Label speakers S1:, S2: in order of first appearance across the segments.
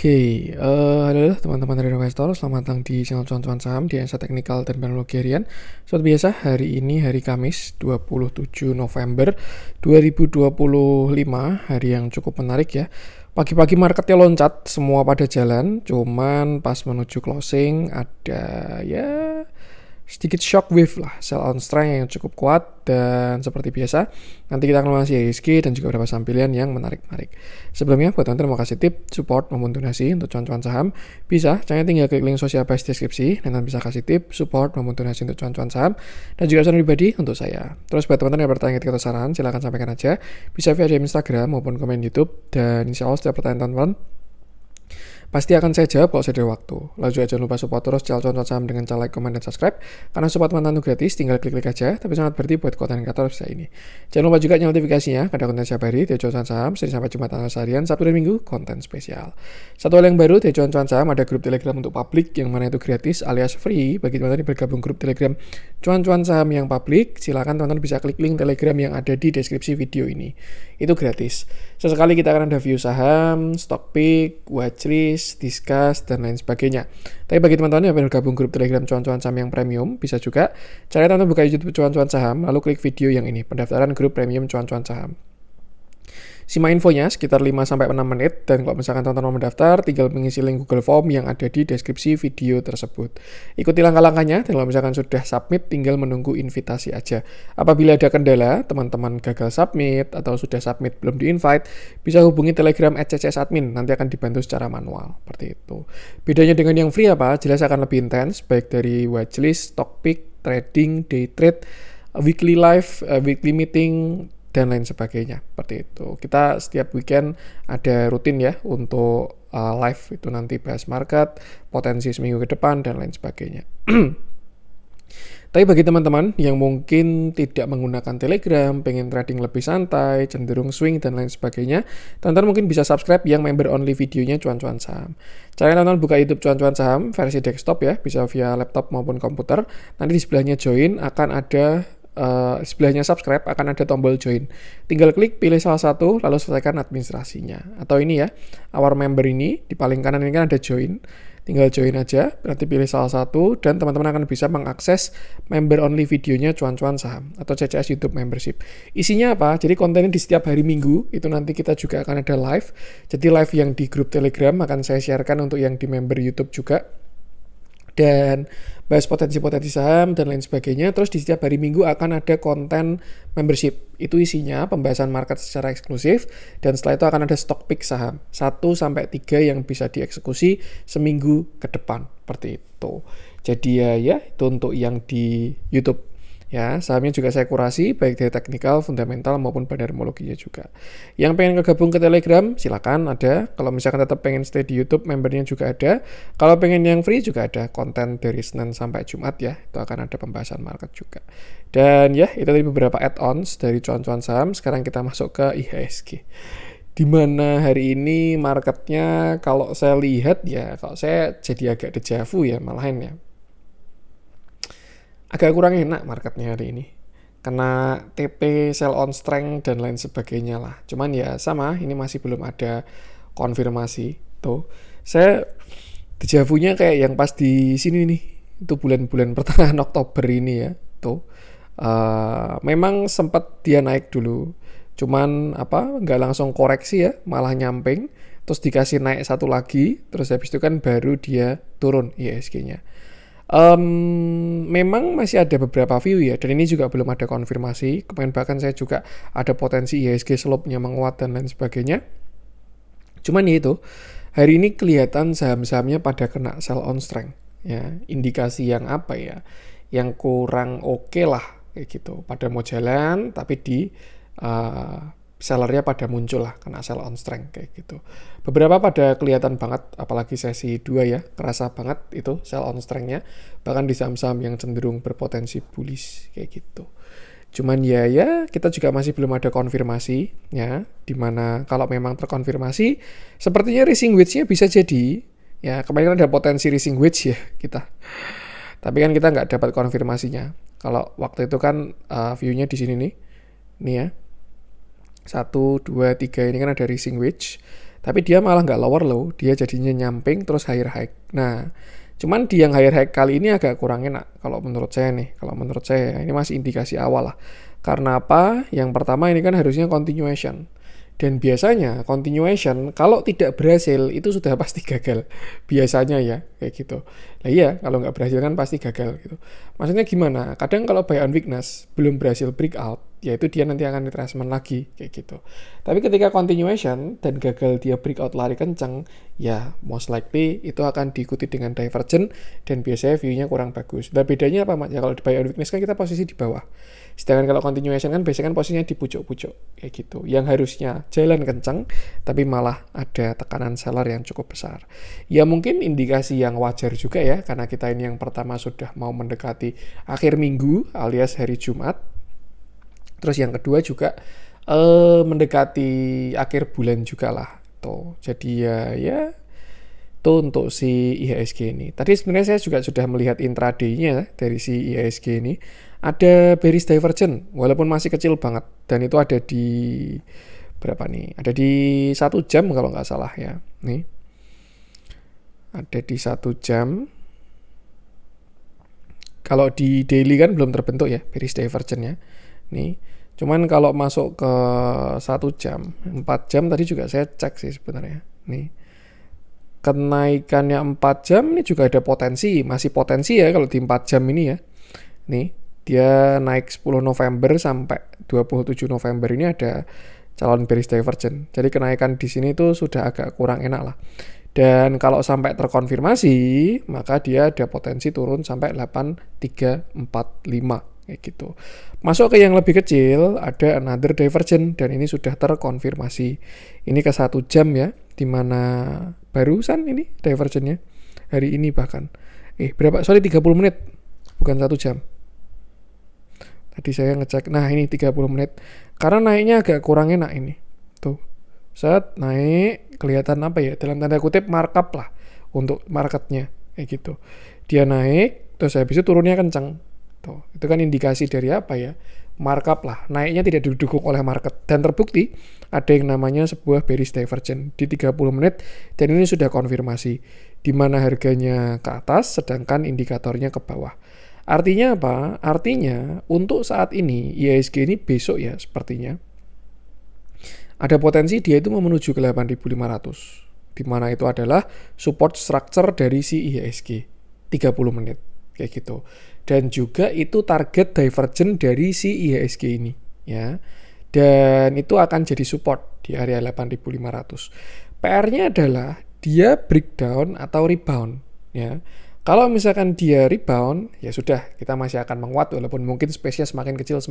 S1: Halo teman-teman dari investor, selamat datang di channel cuan-cuan saham di Analisa Teknikal dan Teknologi Harian. Seperti biasa, hari ini hari Kamis 27 November 2025, hari yang cukup menarik ya. Pagi-pagi marketnya loncat, semua pada jalan, cuman pas menuju closing ada ya sedikit shock wave lah, sell on strength yang cukup kuat. Dan seperti biasa nanti kita akan mengasih IHSG dan juga beberapa saham pilihan yang menarik-menarik. Sebelumnya buat teman-teman mau kasih tip, support maupun donasi untuk cuan-cuan saham, bisa caranya tinggal klik link sosial base deskripsi dan nanti bisa kasih tip, support maupun donasi untuk cuan-cuan saham dan juga saran pribadi untuk saya. Terus buat teman-teman yang bertanya ketika saran, silahkan sampaikan aja, bisa via DM Instagram maupun komen YouTube, dan insya Allah setiap pertanyaan teman-teman pasti akan saya jawab kalau saya ada waktu. Lalu juga jangan lupa support terus channel cuan saham dengan cara like, komen, dan subscribe. Karena support teman-teman itu gratis, tinggal klik-klik aja, tapi sangat berarti buat konten kreator saya ini. Jangan lupa juga nyalakan notifikasinya, ada konten setiap hari di cuan saham, Senin sampai Jumat tanggal harian, Sabtu dan Minggu, konten spesial. Satu hal yang baru di cuan saham, ada grup Telegram untuk publik, yang mana itu gratis alias free. Bagi teman-teman yang bergabung grup Telegram cuan saham yang publik, silakan teman-teman bisa klik link Telegram yang ada di deskripsi video ini. Itu gratis. Sesekali kita akan ada view saham, stock pick, watchlist, discuss, dan lain sebagainya. Tapi bagi teman-teman yang bergabung grup Telegram cuan-cuan saham yang premium, bisa juga caranya teman-teman buka YouTube cuan-cuan saham, lalu klik video yang ini, pendaftaran grup premium cuan-cuan saham. Simak infonya sekitar 5-6 menit, dan kalau misalkan teman-teman mau mendaftar, tinggal mengisi link Google Form yang ada di deskripsi video tersebut. Ikuti langkah-langkahnya, dan kalau misalkan sudah submit, tinggal menunggu invitasi aja. Apabila ada kendala, teman-teman gagal submit, atau sudah submit belum di-invite, bisa hubungi Telegram @ccsadmin, nanti akan dibantu secara manual, seperti itu. Bedanya dengan yang free apa? Jelas akan lebih intens, baik dari watchlist, stock pick, trading, day trade, weekly live, weekly meeting, dan lain sebagainya, seperti itu. Kita setiap weekend ada rutin ya untuk live, itu nanti bahas market, potensi seminggu ke depan, dan lain sebagainya. Tapi bagi teman-teman yang mungkin tidak menggunakan Telegram, pengen trading lebih santai, cenderung swing, dan lain sebagainya, teman-teman mungkin bisa subscribe yang member only videonya cuan-cuan saham. Caranya teman-teman buka YouTube cuan-cuan saham versi desktop ya, bisa via laptop maupun komputer. Nanti di sebelahnya join akan ada sebelahnya subscribe akan ada tombol join. Tinggal klik, pilih salah satu, lalu selesaikan administrasinya. Atau ini ya, our member ini, di paling kanan ini kan ada join. Tinggal join aja, berarti pilih salah satu, dan teman-teman akan bisa mengakses member only videonya cuan-cuan saham atau CCS YouTube membership. Isinya apa? Jadi kontennya di setiap hari Minggu, itu nanti kita juga akan ada live. Jadi live yang di grup Telegram akan saya sharekan untuk yang di member YouTube juga. Dan bahas potensi-potensi saham dan lain sebagainya. Terus di setiap hari Minggu akan ada konten membership. Itu isinya pembahasan market secara eksklusif, dan setelah itu akan ada stock pick saham 1-3 yang bisa dieksekusi seminggu ke depan, seperti itu. Jadi ya itu untuk yang di YouTube. Ya, sahamnya juga saya kurasi baik dari teknikal, fundamental maupun bandarmologinya juga. Yang pengen kegabung ke Telegram silakan ada. Kalau misalkan tetap pengen stay di YouTube, membernya juga ada. Kalau pengen yang free juga ada konten dari Senin sampai Jumat ya. Itu akan ada pembahasan market juga. Dan ya, itu tadi beberapa add-ons dari cuan-cuan saham. Sekarang kita masuk ke IHSG. Di mana hari ini marketnya kalau saya lihat ya, kalau saya jadi agak dejavu ya malahan ya. Agak kurang enak marketnya hari ini. Kena TP, sell on strength, dan lain sebagainya lah. Cuman ya sama, ini masih belum ada konfirmasi. Tuh, saya dejavunya kayak yang pas di sini nih. Itu bulan-bulan pertengahan Oktober ini ya. Tuh, memang sempat dia naik dulu. Cuman nggak langsung koreksi ya, malah nyamping. Terus dikasih naik satu lagi, terus habis itu kan baru dia turun IHSG-nya. Memang masih ada beberapa view ya, dan ini juga belum ada konfirmasi. Kemarin bahkan saya juga ada potensi IHSG slope-nya menguat dan lain sebagainya. Cuman ya itu, hari ini kelihatan saham-sahamnya pada kena sell on strength ya. Indikasi yang apa ya, yang kurang oke lah kayak gitu. Pada mau jalan tapi di sellernya pada muncul lah, kena sell on strength kayak gitu. Beberapa pada kelihatan banget, apalagi sesi 2 ya, kerasa banget itu sell on strength-nya, bahkan di saham-saham yang cenderung berpotensi bullish kayak gitu. Cuman ya kita juga masih belum ada konfirmasi ya, dimana kalau memang terkonfirmasi sepertinya rising wedge-nya bisa jadi ya. Kemarin ada potensi rising wedge ya kita, tapi kan kita nggak dapat konfirmasinya. Kalau waktu itu kan view-nya di sini nih ya, 1, 2, 3 ini kan ada rising wedge. Tapi dia malah nggak lower low, dia jadinya nyamping terus higher high. Nah, cuman di yang higher high kali ini agak kurang enak kalau menurut saya nih. Kalau menurut saya ini masih indikasi awal lah. Karena apa? Yang pertama ini kan harusnya continuation. Dan biasanya continuation kalau tidak berhasil itu sudah pasti gagal. Biasanya ya kayak gitu. Nah iya kalau nggak berhasil kan pasti gagal gitu. Maksudnya gimana? Kadang kalau buy on weakness belum berhasil breakout, yaitu dia nanti akan retracement lagi kayak gitu. Tapi ketika continuation dan gagal dia breakout lari kencang, ya most likely itu akan diikuti dengan divergent dan biasanya view-nya kurang bagus. Dan bedanya apa, Mak? Ya kalau di buy on weakness kan kita posisi di bawah. Sedangkan kalau continuation kan biasanya kan posisinya di pucuk-pucuk kayak gitu. Yang harusnya jalan kencang tapi malah ada tekanan seller yang cukup besar. Ya mungkin indikasi yang wajar juga ya karena kita ini yang pertama sudah mau mendekati akhir minggu alias hari Jumat. Terus yang kedua juga mendekati akhir bulan juga lah tuh. Jadi ya itu untuk si IHSG ini. Tadi sebenarnya saya juga sudah melihat intraday-nya dari si IHSG ini. Ada bearish divergent, walaupun masih kecil banget. Dan itu ada di berapa nih? Ada di 1 jam kalau nggak salah ya. Nih. Ada di 1 jam. Kalau di daily kan belum terbentuk ya bearish divergent-nya. Nih. Cuman kalau masuk ke 1 jam, 4 jam tadi juga saya cek sih sebenarnya. Nih. Kenaikannya 4 jam ini juga ada potensi, masih potensi ya kalau di 4 jam ini ya. Nih. Dia naik 10 November sampai 27 November ini ada calon bearish divergent. Jadi kenaikan di sini tuh sudah agak kurang enak lah. Dan kalau sampai terkonfirmasi, maka dia ada potensi turun sampai 8345 kayak gitu. Masuk ke yang lebih kecil, ada another divergent dan ini sudah terkonfirmasi. Ini ke 1 jam ya, dimana barusan ini divergentnya hari ini bahkan. Berapa? Sorry 30 menit, bukan 1 jam. Tadi saya ngecek, nah ini 30 menit. Karena naiknya agak kurang enak ini. Tuh, set naik, kelihatan apa ya, dalam tanda kutip markup lah untuk marketnya. Kayak gitu. Dia naik, terus habis itu turunnya kencang. Tuh, itu kan indikasi dari apa ya? Markup lah, naiknya tidak didukung oleh market. Dan terbukti, ada yang namanya sebuah bearish divergent di 30 menit, dan ini sudah konfirmasi. Di mana harganya ke atas, sedangkan indikatornya ke bawah. Artinya apa? Artinya untuk saat ini IHSG ini besok ya sepertinya ada potensi dia itu mau menuju ke 8.500 di mana itu adalah support structure dari si IHSG 30 menit kayak gitu. Dan juga itu target divergent dari si IHSG ini ya. Dan itu akan jadi support di area 8.500. PR-nya adalah dia breakdown atau rebound ya. Kalau misalkan dia rebound, ya sudah, kita masih akan menguat walaupun mungkin space-nya semakin kecil.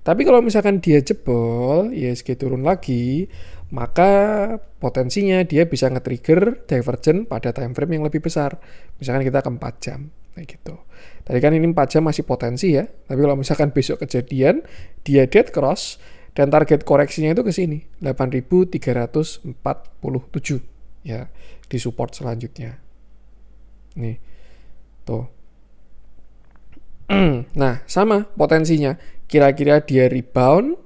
S1: Tapi kalau misalkan dia jebol, IHSG turun lagi, maka potensinya dia bisa nge-trigger divergent pada time frame yang lebih besar. Misalkan kita ke 4 jam, kayak gitu. Tadi kan ini 4 jam masih potensi ya, tapi kalau misalkan besok kejadian, dia dead cross, dan target koreksinya itu ke sini, 8.347 ya, di support selanjutnya. Nih, tuh. Nah, sama potensinya. Kira-kira dia rebound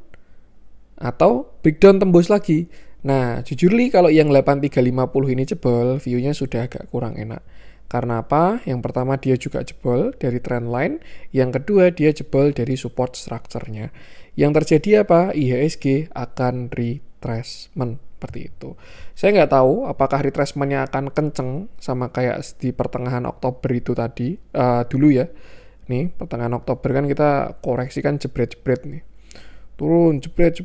S1: atau breakdown tembus lagi. Nah, jujur li kalau yang 8350 ini jebol, view-nya sudah agak kurang enak. Karena apa? Yang pertama dia juga jebol dari trend line, yang kedua dia jebol dari support structure-nya. Yang terjadi apa? IHSG akan retracement. Seperti itu. Saya nggak tahu apakah retracement-nya akan kenceng sama kayak di pertengahan Oktober itu tadi dulu ya. Nih pertengahan Oktober kan kita koreksi kan jebret-jebret nih. Turun jebret 1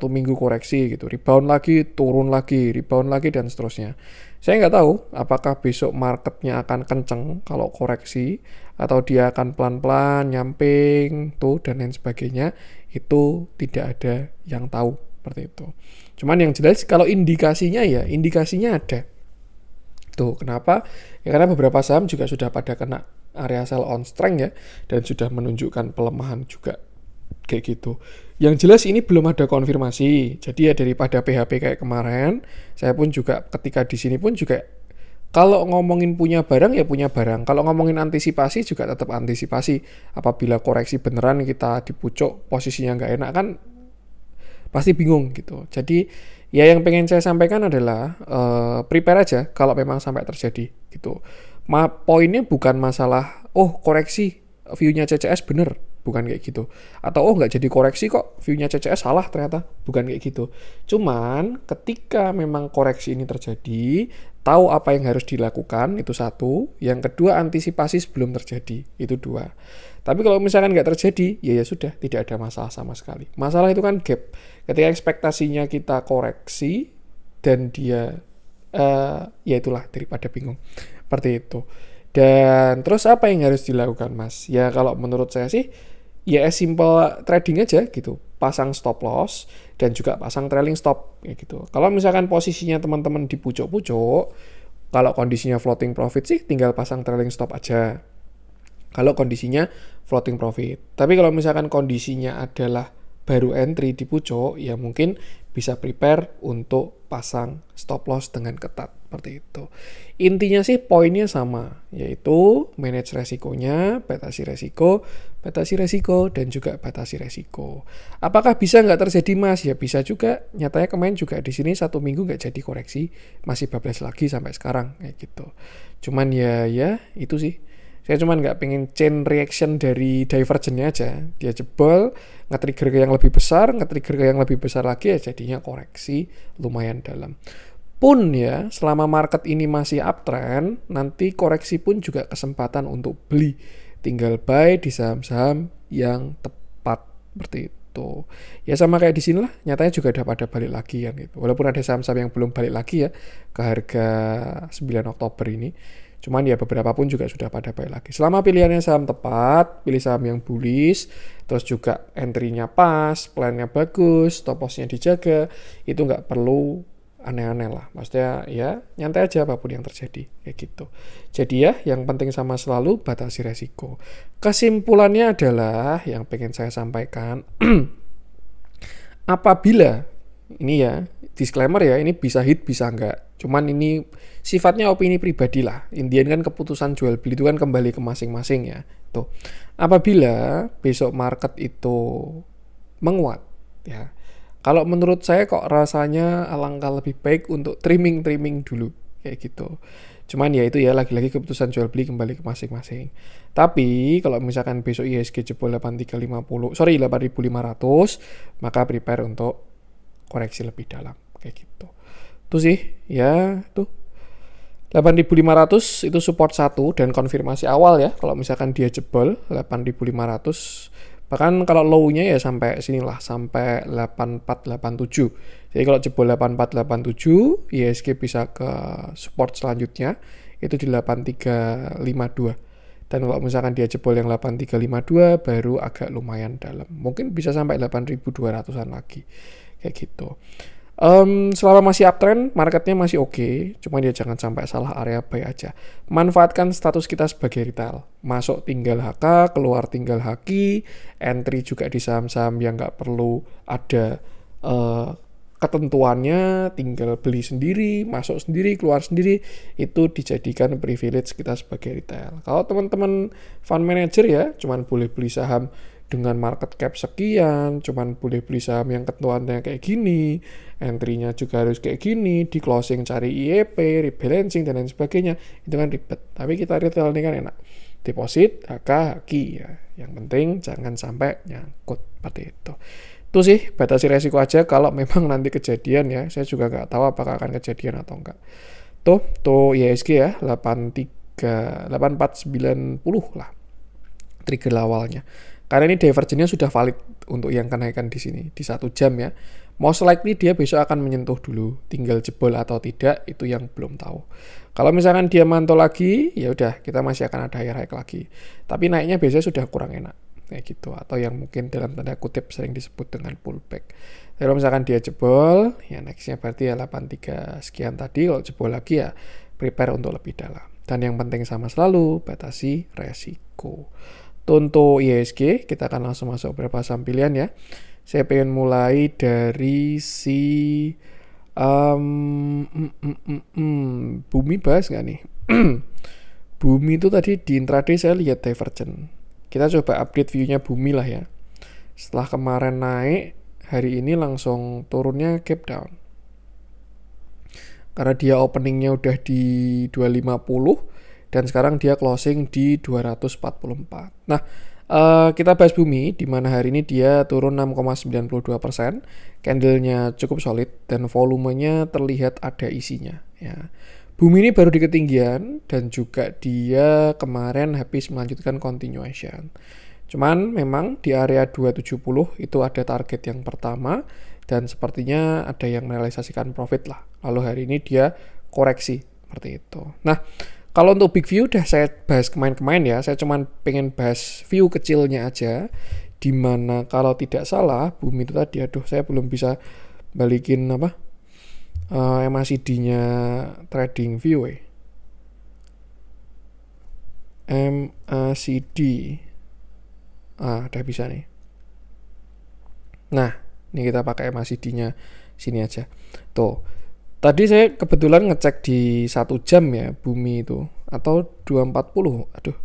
S1: minggu koreksi gitu. Rebound lagi, turun lagi, rebound lagi dan seterusnya. Saya nggak tahu apakah besok marketnya akan kenceng kalau koreksi atau dia akan pelan-pelan nyamping tuh dan lain sebagainya. Itu tidak ada yang tahu seperti itu. Cuman yang jelas kalau indikasinya ada. Tuh, kenapa? Ya karena beberapa saham juga sudah pada kena area sell on strength ya dan sudah menunjukkan pelemahan juga kayak gitu. Yang jelas ini belum ada konfirmasi. Jadi ya daripada PHP kayak kemarin, saya pun juga ketika di sini pun juga kalau ngomongin punya barang ya punya barang. Kalau ngomongin antisipasi juga tetap antisipasi. Apabila koreksi beneran kita di pucuk posisinya nggak enak kan pasti bingung gitu. Jadi Ya yang pengen saya sampaikan adalah prepare aja kalau memang sampai terjadi gitu. Poinnya bukan masalah koreksi view-nya CCS bener, bukan kayak gitu. Atau nggak jadi koreksi kok view-nya CCS salah ternyata, bukan kayak gitu. Cuman ketika memang koreksi ini terjadi, tahu apa yang harus dilakukan itu satu, yang kedua antisipasi sebelum terjadi itu dua. Tapi kalau misalkan nggak terjadi, ya sudah, tidak ada masalah sama sekali. Masalah itu kan gap. Ketika ekspektasinya kita koreksi dan dia ya itulah daripada bingung. Seperti itu. Dan terus apa yang harus dilakukan, Mas? Ya kalau menurut saya sih ya as simple trading aja gitu. Pasang stop loss dan juga pasang trailing stop ya gitu. Kalau misalkan posisinya teman-teman di pucuk-pucuk, kalau kondisinya floating profit sih tinggal pasang trailing stop aja. Kalau kondisinya floating profit. Tapi kalau misalkan kondisinya adalah baru entry di pucuk, ya mungkin bisa prepare untuk pasang stop loss dengan ketat. Seperti itu. Intinya sih poinnya sama, yaitu manage resikonya, batasi resiko, dan juga batasi resiko. Apakah bisa nggak terjadi, Mas? Ya bisa juga. Nyatanya kemarin juga di sini 1 minggu nggak jadi koreksi, masih bablas lagi sampai sekarang kayak gitu. Cuman ya itu sih. Saya cuman nggak pengen chain reaction dari divergennya aja. Dia jebol, nge-trigger ke yang lebih besar, nge-trigger ke yang lebih besar lagi, ya jadinya koreksi lumayan dalam. Pun ya, selama market ini masih uptrend, nanti koreksi pun juga kesempatan untuk beli. Tinggal buy di saham-saham yang tepat, seperti itu. Ya sama kayak di sini lah, nyatanya juga udah pada balik lagi kan gitu. Walaupun ada saham-saham yang belum balik lagi ya ke harga 9 Oktober ini. Cuman ya beberapa pun juga sudah pada balik lagi. Selama pilihannya saham tepat, pilih saham yang bullish, terus juga entry-nya pas, plan-nya bagus, stop loss-nya dijaga, itu nggak perlu aneh-aneh lah. Maksudnya ya nyantai aja apapun yang terjadi kayak gitu. Jadi ya yang penting sama selalu batasi resiko. Kesimpulannya adalah yang pengen saya sampaikan apabila ini ya disclaimer ya, ini bisa hit bisa enggak. Cuman ini sifatnya opini pribadi lah. Intinya kan keputusan jual beli itu kan kembali ke masing-masing ya. Tuh. Apabila besok market itu menguat ya. Kalau menurut saya kok rasanya alangkah lebih baik untuk trimming dulu kayak gitu. Cuman ya itu ya lagi-lagi keputusan jual beli kembali ke masing-masing. Tapi kalau misalkan besok IHSG jebol 8350, 8500, maka prepare untuk koreksi lebih dalam kayak gitu. Tuh sih ya tuh 8.500 itu support 1 dan konfirmasi awal ya. Kalau misalkan dia jebol 8.500, bahkan kalau low-nya ya sampai sinilah, sampai 8487. Jadi kalau jebol 8487, IHSG bisa ke support selanjutnya itu di 8352. Dan kalau misalkan dia jebol yang 8352 baru agak lumayan dalam. Mungkin bisa sampai 8.200-an lagi. Kayak gitu. Selama masih uptrend, marketnya masih oke, cuma dia jangan sampai salah area buy aja. Manfaatkan status kita sebagai retail. Masuk tinggal HK, keluar tinggal HQ, entry juga di saham-saham yang nggak perlu ada ketentuannya, tinggal beli sendiri, masuk sendiri, keluar sendiri, itu dijadikan privilege kita sebagai retail. Kalau teman-teman fund manager ya, cuman boleh beli saham dengan market cap sekian, cuman boleh beli saham yang ketentuannya kayak gini, entry-nya juga harus kayak gini, di closing cari IEP, rebalancing, dan lain sebagainya, itu kan ribet. Tapi kita retail ini kan enak. Deposit, HK, HQ ya. Yang penting jangan sampai nyangkut seperti itu. Itu sih batasi resiko aja kalau memang nanti kejadian ya. Saya juga nggak tahu apakah akan kejadian atau enggak. Tuh IHSG ya 8490 lah trigger awalnya. Karena ini divergennya sudah valid untuk yang kenaikan di sini di 1 jam ya. Most likely dia besok akan menyentuh dulu. Tinggal jebol atau tidak itu yang belum tahu. Kalau misalkan dia mantul lagi, ya udah kita masih akan ada high lagi. Tapi naiknya biasanya sudah kurang enak kayak gitu, atau yang mungkin dalam tanda kutip sering disebut dengan pullback. Kalau misalkan dia jebol, ya nextnya berarti ya 83 sekian tadi. Kalau jebol lagi ya prepare untuk lebih dalam. Dan yang penting sama selalu batasi resiko. Untuk IHSG, kita akan langsung masuk beberapa saham pilihan ya. Saya pengen mulai dari si Bumi, bahas nggak nih? Bumi itu tadi di intraday saya lihat divergent. Kita coba update view-nya Bumi lah ya. Setelah kemarin naik, hari ini langsung turunnya gap down. karena dia openingnya udah di 250 dan sekarang dia closing di 244. Nah, kita bahas Bumi, di mana hari ini dia turun 6,92%, candlenya cukup solid dan volumenya terlihat ada isinya. Ya. Bumi ini baru di ketinggian dan juga dia kemarin habis melanjutkan continuation. Cuman memang di area 270 itu ada target yang pertama dan sepertinya ada yang merealisasikan profit lah. Lalu hari ini dia koreksi seperti itu. Nah, kalau untuk big view udah saya bahas kemarin-kemarin ya. Saya cuman pengen bahas view kecilnya aja. Dimana kalau tidak salah Bumi itu tadi, aduh saya belum bisa balikin MACD-nya trading view MACD. Udah bisa nih. Nah, ini kita pakai MACD-nya sini aja. Tuh. Tadi saya kebetulan ngecek di 1 jam ya Bumi itu, atau 240. Aduh.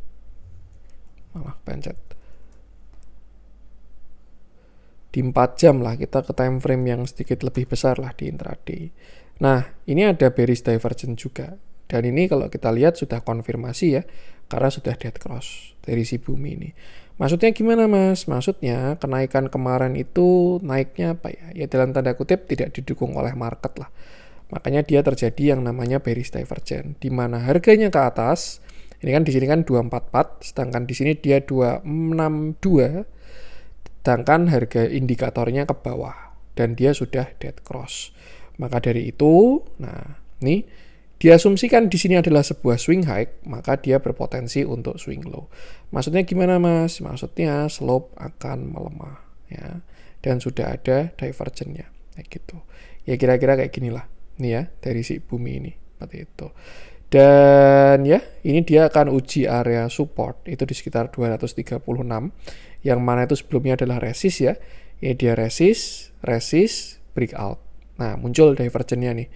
S1: Malah pencet. Di 4 jam lah kita ke time frame yang sedikit lebih besar lah di intraday. Nah, ini ada bearish divergence juga. Dan ini kalau kita lihat sudah konfirmasi ya, karena sudah dead cross dari si Bumi ini. Maksudnya gimana Mas? Maksudnya kenaikan kemarin itu naiknya apa ya? Ya dalam tanda kutip tidak didukung oleh market lah. Makanya dia terjadi yang namanya bearish divergence, di mana harganya ke atas. Ini kan di sini kan 244, sedangkan di sini dia 262. Sedangkan harga indikatornya ke bawah dan dia sudah dead cross. Maka dari itu, nah, ini diasumsikan di sini adalah sebuah swing high, maka dia berpotensi untuk swing low. Maksudnya gimana Mas? Maksudnya slope akan melemah ya. Dan sudah ada divergence-nya kayak gitu. Ya kira-kira kayak ginilah. Nih ya, dari si Bumi ini seperti itu. Dan ya, ini dia akan uji area support itu di sekitar 236, yang mana itu sebelumnya adalah resist ya. Ini dia resist, breakout. Nah, muncul divergence-nya nih.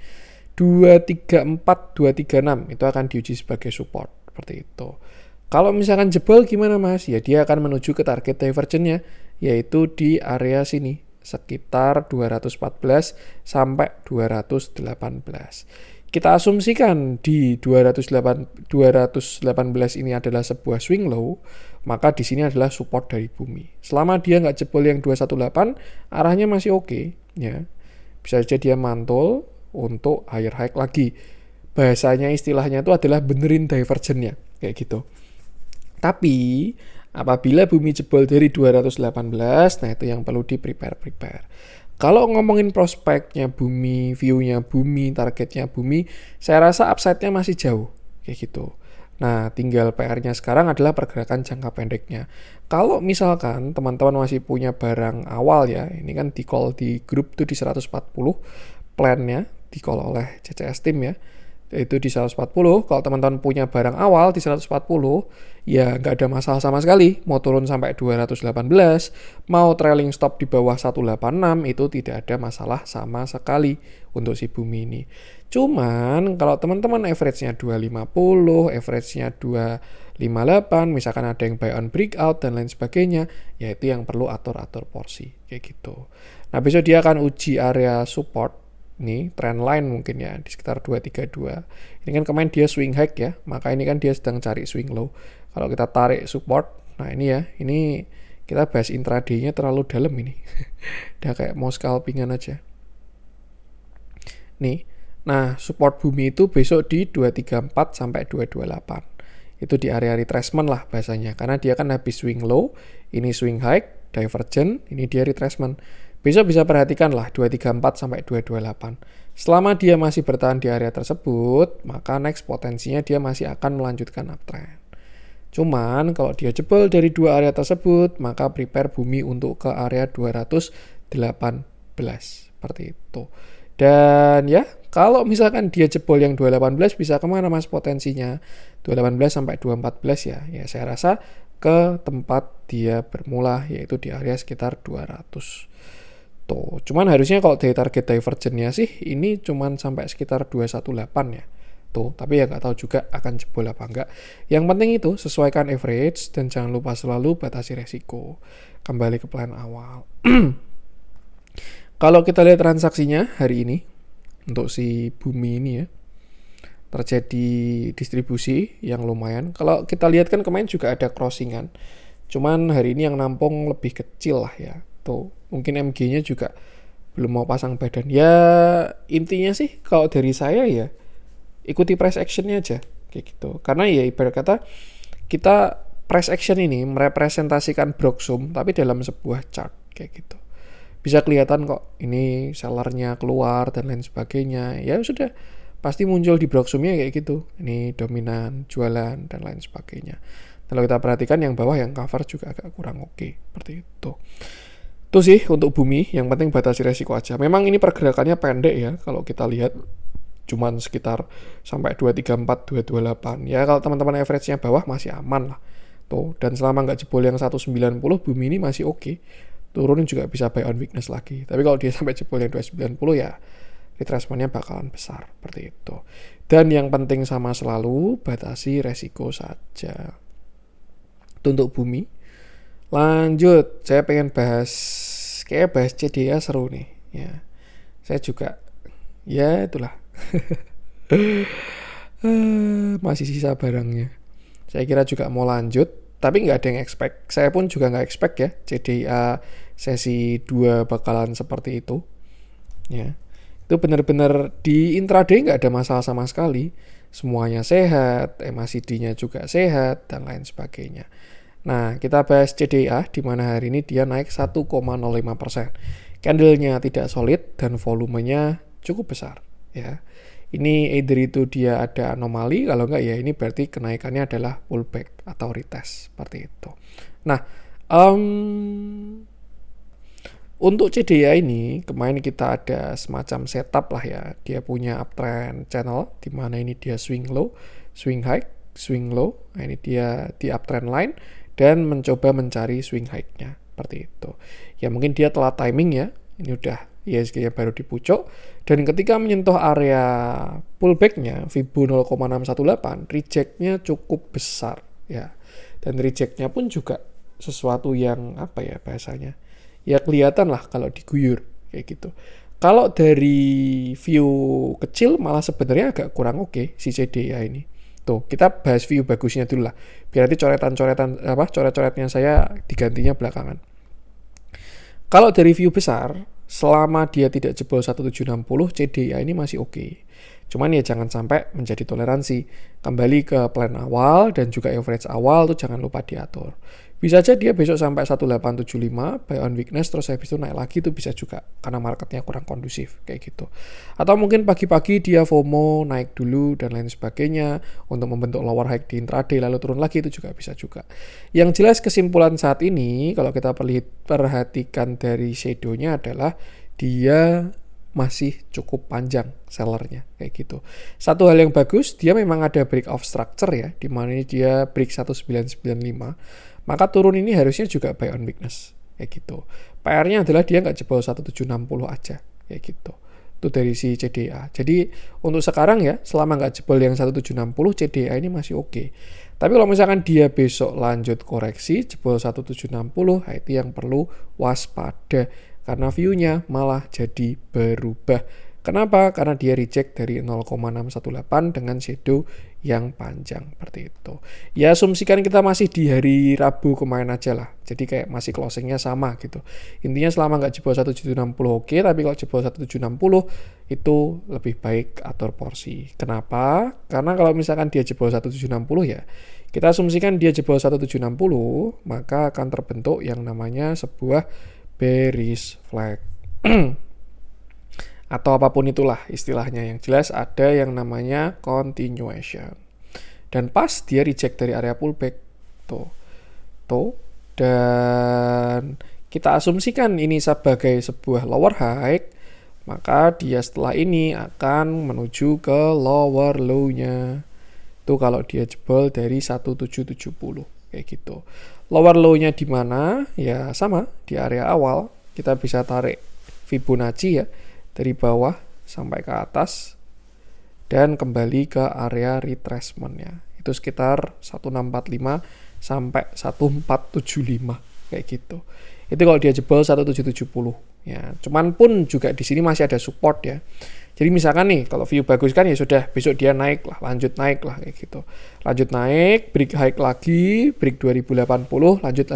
S1: 234, 236 itu akan diuji sebagai support seperti itu. Kalau misalkan jebol gimana Mas? Ya dia akan menuju ke target divergence-nya, yaitu di area sini sekitar 214 sampai 218. Kita asumsikan di 218 ini adalah sebuah swing low, maka di sini adalah support dari Bumi. Selama dia nggak jebol yang 218, arahnya masih oke, ya. Bisa saja dia mantul untuk higher high lagi. Bahasanya istilahnya itu adalah benerin divergence-nya, kayak gitu. Tapi apabila Bumi jebol dari 218, nah itu yang perlu di-prepare. Kalau ngomongin prospeknya Bumi, view-nya Bumi, targetnya Bumi, saya rasa upside-nya masih jauh, kayak gitu. Nah, tinggal PR-nya sekarang adalah pergerakan jangka pendeknya. Kalau misalkan teman-teman masih punya barang awal ya, ini kan di-call di grup tuh di 140, plan-nya di-call oleh CCS Team ya, itu di 140. Kalau teman-teman punya barang awal di 140, ya nggak ada masalah sama sekali. Mau turun sampai 218, mau trailing stop di bawah 186, itu tidak ada masalah sama sekali untuk si Bumi ini. Cuman kalau teman-teman average-nya 250, average-nya 258, misalkan ada yang buy on breakout dan lain sebagainya, ya itu yang perlu atur-atur porsi kayak gitu. Nah, besok dia akan uji area support. Ini trend line mungkin ya di sekitar 232. Ini kan kemarin dia swing high ya, maka ini kan dia sedang cari swing low. Kalau kita tarik support, nah ini ya, ini kita bahas intraday-nya terlalu dalam ini. Udah kayak mau scalpingan aja. Nih, nah support Bumi itu besok di 234 sampai 228. Itu di area retracement lah bahasanya, karena dia kan habis swing low, ini swing high, divergent, ini dia retracement. Besok bisa perhatikan lah 234 sampai 228. Selama dia masih bertahan di area tersebut, maka next potensinya dia masih akan melanjutkan uptrend. Cuman kalau dia jebol dari dua area tersebut, maka prepare Bumi untuk ke area 218. Seperti itu. Dan ya, kalau misalkan dia jebol yang 218 bisa kemana Mas potensinya? 218 sampai 214 ya. Ya saya rasa ke tempat dia bermula, yaitu di area sekitar 200. Tuh, cuman harusnya kalau dari target divergence-nya sih ini cuman sampai sekitar 218 ya. Tuh, tapi ya nggak tahu juga akan jebol apa enggak. Yang penting itu sesuaikan average dan jangan lupa selalu batasi resiko. Kembali ke plan awal. Kalau kita lihat transaksinya hari ini, untuk si bumi ini ya. Terjadi distribusi yang lumayan. Kalau kita lihat kan kemarin juga ada crossingan. Cuman hari ini yang nampung lebih kecil lah ya. Tuh, mungkin MG-nya juga belum mau pasang badan. Ya intinya sih kalau dari saya ya ikuti price action-nya aja kayak gitu. Karena ya ibarat kata kita price action ini merepresentasikan Broxum tapi dalam sebuah chart kayak gitu. Bisa kelihatan kok ini sellernya keluar dan lain sebagainya. Ya sudah pasti muncul di Broxumnya kayak gitu. Ini dominan, jualan dan lain sebagainya. Kalau kita perhatikan yang bawah yang cover juga agak kurang oke seperti itu. Itu sih untuk bumi, yang penting batasi resiko aja. Memang ini pergerakannya pendek ya kalau kita lihat cuman sekitar sampai 234, 228. Ya kalau teman-teman average-nya bawah masih aman lah. Tuh, dan selama nggak jebol yang 190, bumi ini masih oke. Turunin juga bisa buy on weakness lagi. Tapi kalau dia sampai jebol yang 290 ya retracement-nya bakalan besar seperti itu. Dan yang penting sama selalu batasi resiko saja. Itu untuk bumi. Lanjut, saya pengen bahas CDA seru nih ya. Saya juga ya itulah. Masih sisa barangnya. Saya kira juga mau lanjut, tapi nggak ada yang expect. Saya pun juga nggak expect ya CDA sesi 2 bakalan seperti itu. Ya, itu benar-benar di intraday nggak ada masalah sama sekali. Semuanya sehat, MACD-nya juga sehat, dan lain sebagainya. Nah, kita bahas CDA, di mana hari ini dia naik 1,05%. Candle-nya tidak solid, dan volumenya cukup besar. Ya, ini either itu dia ada anomali, kalau nggak ya ini berarti kenaikannya adalah pullback atau retest, seperti itu. Nah, untuk CDA ini, kemarin kita ada semacam setup lah ya. Dia punya uptrend channel, di mana ini dia swing low, swing high, swing low. Nah, ini dia di uptrend line, dan mencoba mencari swing high-nya. Seperti itu. Ya mungkin dia telah timing ya. Ini udah ISG-nya baru di pucuk. Dan ketika menyentuh area pullback-nya, Fibo 0,618, reject-nya cukup besar. Ya. Dan reject-nya pun juga sesuatu yang apa ya bahasanya. Ya kelihatan lah kalau diguyur kayak gitu. Kalau dari view kecil malah sebenarnya agak kurang oke si CDA ini. Tuh, kita bahas view bagusnya dulu lah. Biar nanti coret-coretnya saya digantinya belakangan. Kalau dari view besar, selama dia tidak jebol 1760, CDA ini masih oke. Cuman ya jangan sampai menjadi toleransi. Kembali ke plan awal dan juga average awal tuh jangan lupa diatur. Bisa aja dia besok sampai 1875, buy on weakness, terus habis itu naik lagi tuh bisa juga. Karena marketnya kurang kondusif, kayak gitu. Atau mungkin pagi-pagi dia FOMO, naik dulu, dan lain sebagainya. Untuk membentuk lower high di intraday, lalu turun lagi, itu juga bisa juga. Yang jelas kesimpulan saat ini, kalau kita perhatikan dari shadow-nya adalah dia masih cukup panjang sellernya kayak gitu. Satu hal yang bagus, dia memang ada break of structure ya, di mana ini dia break 1995. Maka turun ini harusnya juga buy on weakness kayak gitu. PR-nya adalah dia nggak jebol 1760 aja kayak gitu. Itu dari si CDA. Jadi untuk sekarang ya, selama nggak jebol yang 1760, CDA ini masih oke. Tapi kalau misalkan dia besok lanjut koreksi jebol 1760, itu yang perlu waspada. Karena view-nya malah jadi berubah. Kenapa? Karena dia reject dari 0,618 dengan shadow yang panjang seperti itu. Ya asumsikan kita masih di hari Rabu kemarin aja lah. Jadi kayak masih closingnya sama gitu. Intinya selama nggak jebol 1760 oke, tapi kalau jebol 1760 itu lebih baik atur porsi. Kenapa? Karena kalau misalkan dia jebol 1760 ya, kita asumsikan dia jebol 1760, maka akan terbentuk yang namanya sebuah bearish flag. Atau apapun itulah istilahnya, yang jelas ada yang namanya continuation. Dan pas dia reject dari area pullback tuh, dan kita asumsikan ini sebagai sebuah lower high, maka dia setelah ini akan menuju ke lower low-nya. Tuh kalau dia jebol dari 1770 kayak gitu. Lower low-nya di mana? Ya sama di area awal. Kita bisa tarik Fibonacci ya, dari bawah sampai ke atas dan kembali ke area retracement-nya. Itu sekitar 1645 sampai 1475 kayak gitu. Itu kalau dia jebol 1770 ya. Cuman pun juga di sini masih ada support ya. Jadi misalkan nih kalau view bagus kan ya sudah, besok dia naik lah, lanjut naik lah kayak gitu. Lanjut naik, break high lagi, break 2080, lanjut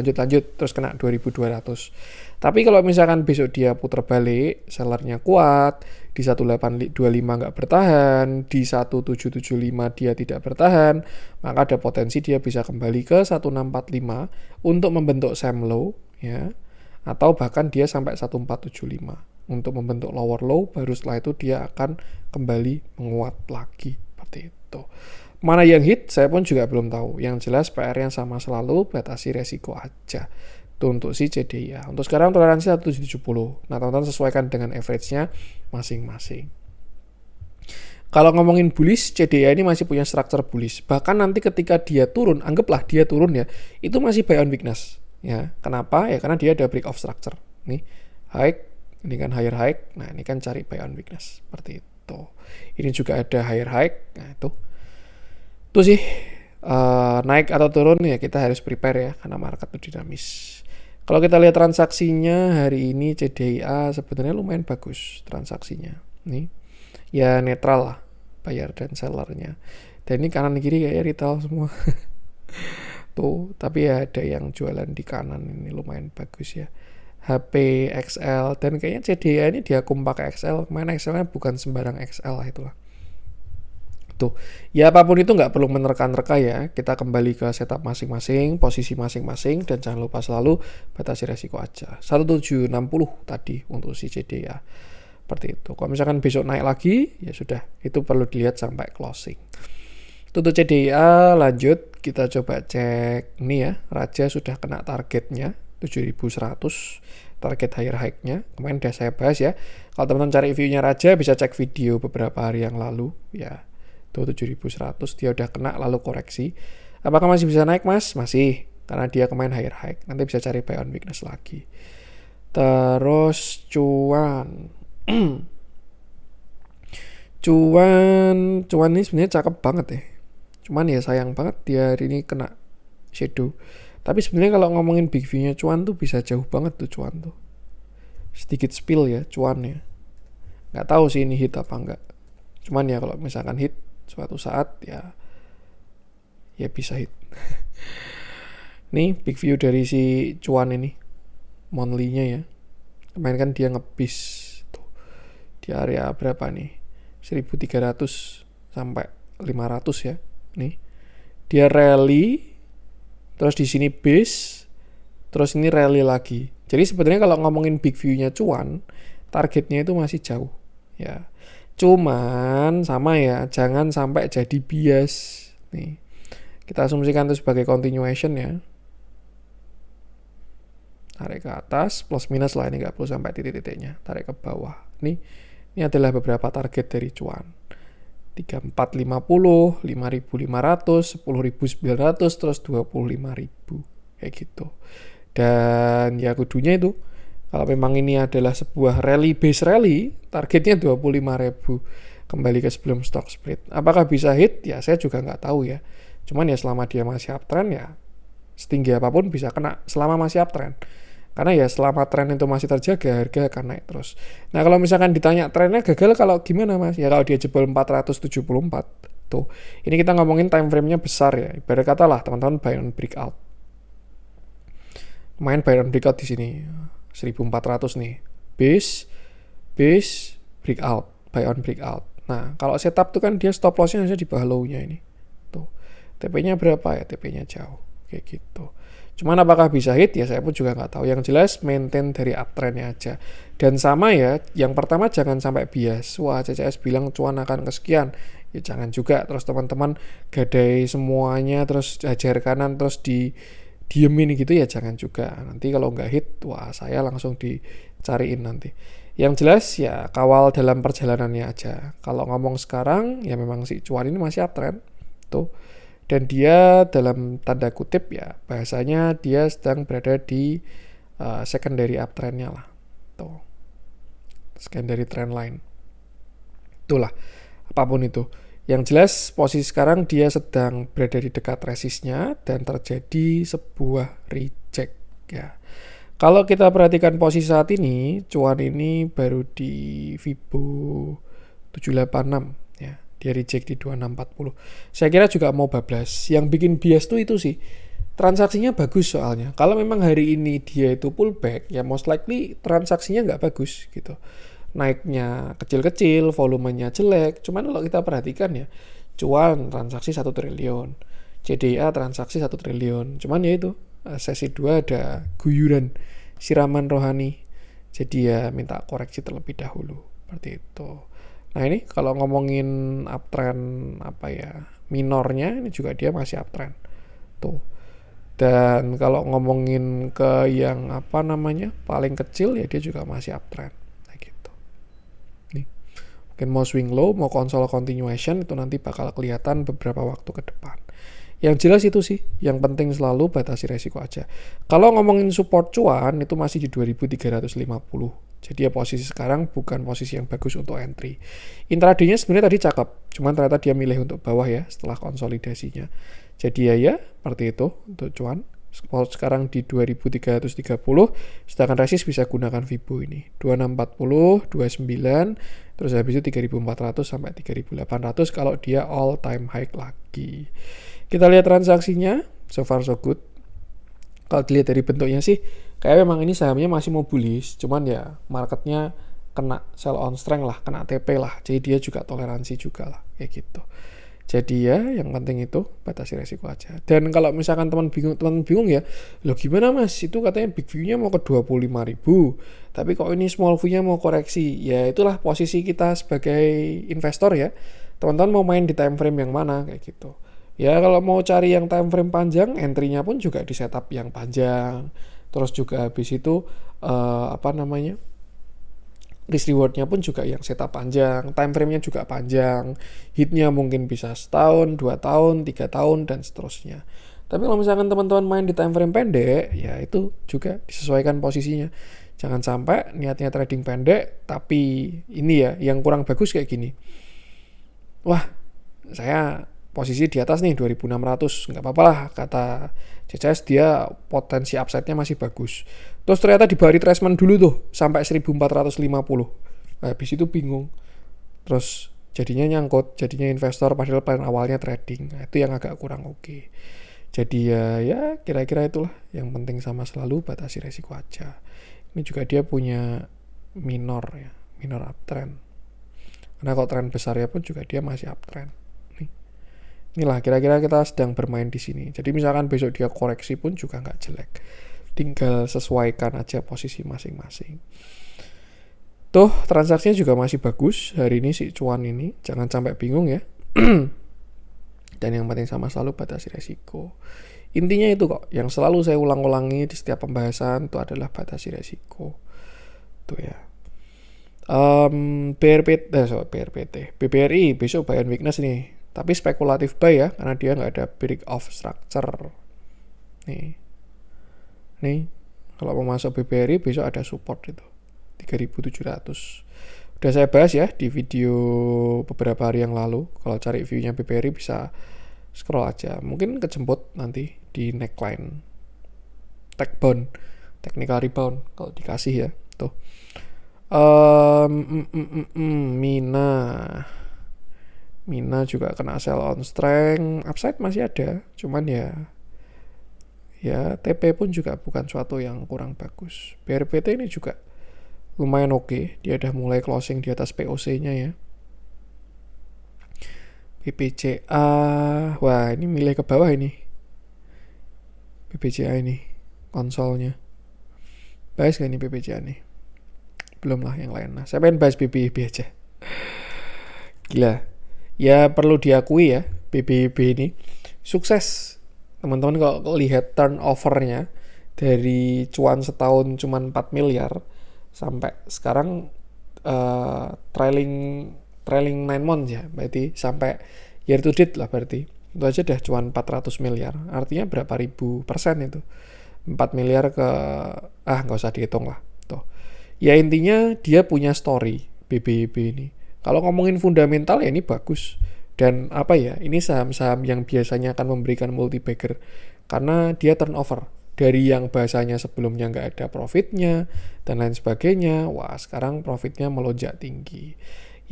S1: terus kena 2200. Tapi kalau misalkan besok dia putar balik, sellernya kuat, di 1825 nggak bertahan, di 1775 dia tidak bertahan, maka ada potensi dia bisa kembali ke 1645 untuk membentuk same low ya, atau bahkan dia sampai 1475 untuk membentuk lower low, baru setelah itu dia akan kembali menguat lagi seperti itu. Mana yang hit saya pun juga belum tahu. Yang jelas PR yang sama selalu, batasi resiko aja. Itu untuk si CDIA. Untuk sekarang toleransi 1770. Nah teman-teman sesuaikan dengan average-nya masing-masing. Kalau ngomongin bullish, CDIA ini masih punya struktur bullish. Bahkan nanti ketika dia turun, anggaplah dia turun ya, itu masih buy on weakness. Ya, kenapa? Ya karena dia ada break of structure. Nih, high, ini kan higher high. Nah, ini kan cari buy on weakness. Seperti itu. Ini juga ada higher high. Nah, itu sih naik atau turun ya kita harus prepare ya, karena market itu dinamis. Kalau kita lihat transaksinya hari ini CDIA sebenarnya lumayan bagus transaksinya. Nih, ya netral lah buyer dan sellernya. Dan ini kanan kiri kayak retail semua. Tuh, tapi ya ada yang jualan di kanan ini lumayan bagus ya. HP XL dan kayaknya CDIA ini diakum pakai XL. Main XL-nya bukan sembarang XL lah itulah. Tuh, ya apapun itu nggak perlu menerka-nerka ya. Kita kembali ke setup masing-masing, posisi masing-masing, dan jangan lupa selalu batasi resiko aja. 1760 tadi untuk si CDIA. Seperti itu. Kalau misalkan besok naik lagi, ya sudah. Itu perlu dilihat sampai closing. Untuk CDIA lanjut, kita coba cek nih ya. Raja sudah kena targetnya 7100. Target higher high-nya. Kemarin udah saya bahas ya. Kalau teman-teman cari view-nya Raja, bisa cek video beberapa hari yang lalu. Ya, tuh 7100 dia udah kena lalu koreksi. Apakah masih bisa naik mas? Masih, karena dia kemarin higher high. Nanti bisa cari buy on weakness lagi. Terus cuan cuan ini sebenarnya cakep banget ya. Cuman ya sayang banget dia hari ini kena shadow. Tapi sebenarnya kalau ngomongin big view-nya cuan tuh bisa jauh banget tuh cuan tuh. Sedikit spill ya cuannya. Nggak tahu sih ini hit apa enggak. Cuman ya kalau misalkan hit suatu saat ya bisa hit. Nih big view dari si cuan ini, monthly-nya ya. Kemarin kan dia ngebis tuh di area berapa nih? 1300 sampai 500 ya. Nih. Dia rally terus di sini base terus ini rally lagi. Jadi sebenarnya kalau ngomongin big view-nya cuan, targetnya itu masih jauh ya. Cuman sama ya, jangan sampai jadi bias. Nih. Kita asumsikan itu sebagai continuation ya. Tarik ke atas, plus minus lah, ini nggak perlu sampai titik-titiknya. Tarik ke bawah. Ini adalah beberapa target dari cuan. 3450, 5500, 10900, terus 25000. Kayak gitu. Dan ya kudunya itu, kalau memang ini adalah sebuah rally base rally, targetnya 25.000 kembali ke sebelum stock split. Apakah bisa hit? Ya saya juga nggak tahu ya. Cuman ya selama dia masih uptrend ya setinggi apapun bisa kena selama masih uptrend. Karena ya selama tren itu masih terjaga, harga akan naik terus. Nah kalau misalkan ditanya trennya gagal kalau gimana mas? Ya kalau dia jebol 474 tuh. Ini kita ngomongin time frame-nya besar ya. Ibarat kata lah teman-teman buy on breakout. Main buy on breakout di sini 1400 nih. Base, breakout, buy on breakout. Nah, kalau setup tuh kan dia stop loss-nya harusnya di bawah low-nya ini. Tuh. TP-nya berapa ya? TP-nya jauh. Kayak gitu. Cuman apakah bisa hit? Ya saya pun juga nggak tahu. Yang jelas maintain dari uptrend-nya aja. Dan sama ya, yang pertama jangan sampai bias. Wah, CCS bilang cuan akan kesekian. Ya jangan juga. Terus teman-teman gadai semuanya, terus hajar kanan, terus diemin gitu ya jangan juga. Nanti kalau nggak hit, wah saya langsung dicariin nanti. Yang jelas ya kawal dalam perjalanannya aja. Kalau ngomong sekarang ya memang si cuan ini masih uptrend tuh. Dan dia dalam tanda kutip ya bahasanya dia sedang berada di secondary uptrendnya lah. Tuh. Secondary trend line. Itulah apapun itu. Yang jelas posisi sekarang dia sedang berada di dekat resistnya dan terjadi sebuah reject ya. Kalau kita perhatikan posisi saat ini, cuan ini baru di Fibo 786 ya. Dia reject di 2640. Saya kira juga mau bablas. Yang bikin bias tuh itu sih. Transaksinya bagus soalnya. Kalau memang hari ini dia itu pullback, ya most likely transaksinya nggak bagus gitu. Naiknya kecil-kecil, volumenya jelek. Cuman kalau kita perhatikan ya, cuan transaksi 1 triliun. CDA transaksi 1 triliun. Cuman ya itu, sesi 2 ada guyuran siraman rohani. Jadi ya minta koreksi terlebih dahulu. Seperti itu. Nah ini kalau ngomongin uptrend minornya, ini juga dia masih uptrend. Tuh. Dan kalau ngomongin ke yang paling kecil ya dia juga masih uptrend kayak gitu. Nih, mungkin mau swing low, mau console continuation itu nanti bakal kelihatan beberapa waktu ke depan. Yang jelas itu sih, yang penting selalu batasi resiko aja. Kalau ngomongin support cuan itu masih di 2350. Jadi ya posisi sekarang bukan posisi yang bagus untuk entry. Intraday-nya sebenarnya tadi cakep, cuman ternyata dia milih untuk bawah ya setelah konsolidasinya. Jadi ya seperti itu untuk cuan. Sekarang di 2330, sedangkan resist bisa gunakan Fibo ini. 2640, 29, terus habis itu 3400 sampai 3800 kalau dia all time high lagi. Kita lihat transaksinya, so far so good. Kalau dilihat dari bentuknya sih, kayak memang ini sahamnya masih mau bullish, cuman ya marketnya kena sell on strength lah, kena TP lah. Jadi dia juga toleransi juga lah, kayak gitu. Jadi ya yang penting itu batasi resiko aja. Dan kalau misalkan teman bingung ya, loh gimana mas, itu katanya big view-nya mau ke 25.000, tapi kok ini small view-nya mau koreksi. Ya itulah posisi kita sebagai investor ya. Teman-teman mau main di time frame yang mana kayak gitu. Ya kalau mau cari yang time frame panjang, entry-nya pun juga di setup yang panjang. Terus juga habis itu risk reward-nya pun juga yang setup panjang, time frame-nya juga panjang, hit-nya mungkin bisa setahun, 2 tahun, 3 tahun, dan seterusnya. Tapi kalau misalkan teman-teman main di time frame pendek, ya itu juga disesuaikan posisinya. Jangan sampai niatnya trading pendek, tapi ini ya yang kurang bagus kayak gini. Wah, saya posisi di atas nih 2600, nggak apa-apa lah kata CCS, dia potensi upside-nya masih bagus. Terus ternyata di bawah retracement dulu tuh sampai 1450. Habis itu bingung. Terus jadinya nyangkut, jadinya investor padahal plan awalnya trading. Nah, itu yang agak kurang oke. Jadi ya kira-kira itulah yang penting sama selalu batasi resiko aja. Ini juga dia punya minor uptrend. Karena kalau tren besarnya pun juga dia masih uptrend. Inilah kira-kira kita sedang bermain di sini. Jadi misalkan besok dia koreksi pun juga nggak jelek. Tinggal sesuaikan aja posisi masing-masing. Tuh transaksinya juga masih bagus hari ini si cuan ini. Jangan sampai bingung ya. Dan yang penting sama selalu batasi resiko. Intinya itu kok. Yang selalu saya ulang-ulangi di setiap pembahasan itu adalah batasi resiko. Tuh ya. BBRI besok buy and weakness nih. Tapi spekulatif buy ya, karena dia nggak ada break off structure. Nih, kalau mau masuk BBRI besok ada support itu 3.700. Udah saya bahas ya di video beberapa hari yang lalu. Kalau cari view-nya BBRI bisa scroll aja. Mungkin kejemput nanti di neckline, tech bond, technical rebound kalau dikasih ya. Tuh. Mina juga kena sell on strength, upside masih ada, cuman ya TP pun juga bukan suatu yang kurang bagus. BRPT ini juga lumayan oke, dia udah mulai closing di atas POC-nya ya. BPCA, wah ini milih ke bawah ini. BPCA ini konsolnya. Bahas gak ini BPCA nih? Belum lah yang lain. Nah, saya pengen bahas BBIB aja. Gila. Ya perlu diakui ya, BBIB ini sukses. Teman-teman kalau lihat turnover-nya dari cuan setahun cuma 4 miliar sampai sekarang trailing 9 months ya, berarti sampai year to date lah, berarti itu aja udah cuan 400 miliar. Artinya berapa ribu persen itu? 4 miliar ke nggak usah dihitung lah. Tuh. Ya intinya dia punya story BBIB ini. Kalau ngomongin fundamental ya ini bagus. Dan ini saham-saham yang biasanya akan memberikan multi-bagger. Karena dia turnover. Dari yang bahasanya sebelumnya nggak ada profitnya dan lain sebagainya. Wah sekarang profitnya melonjak tinggi.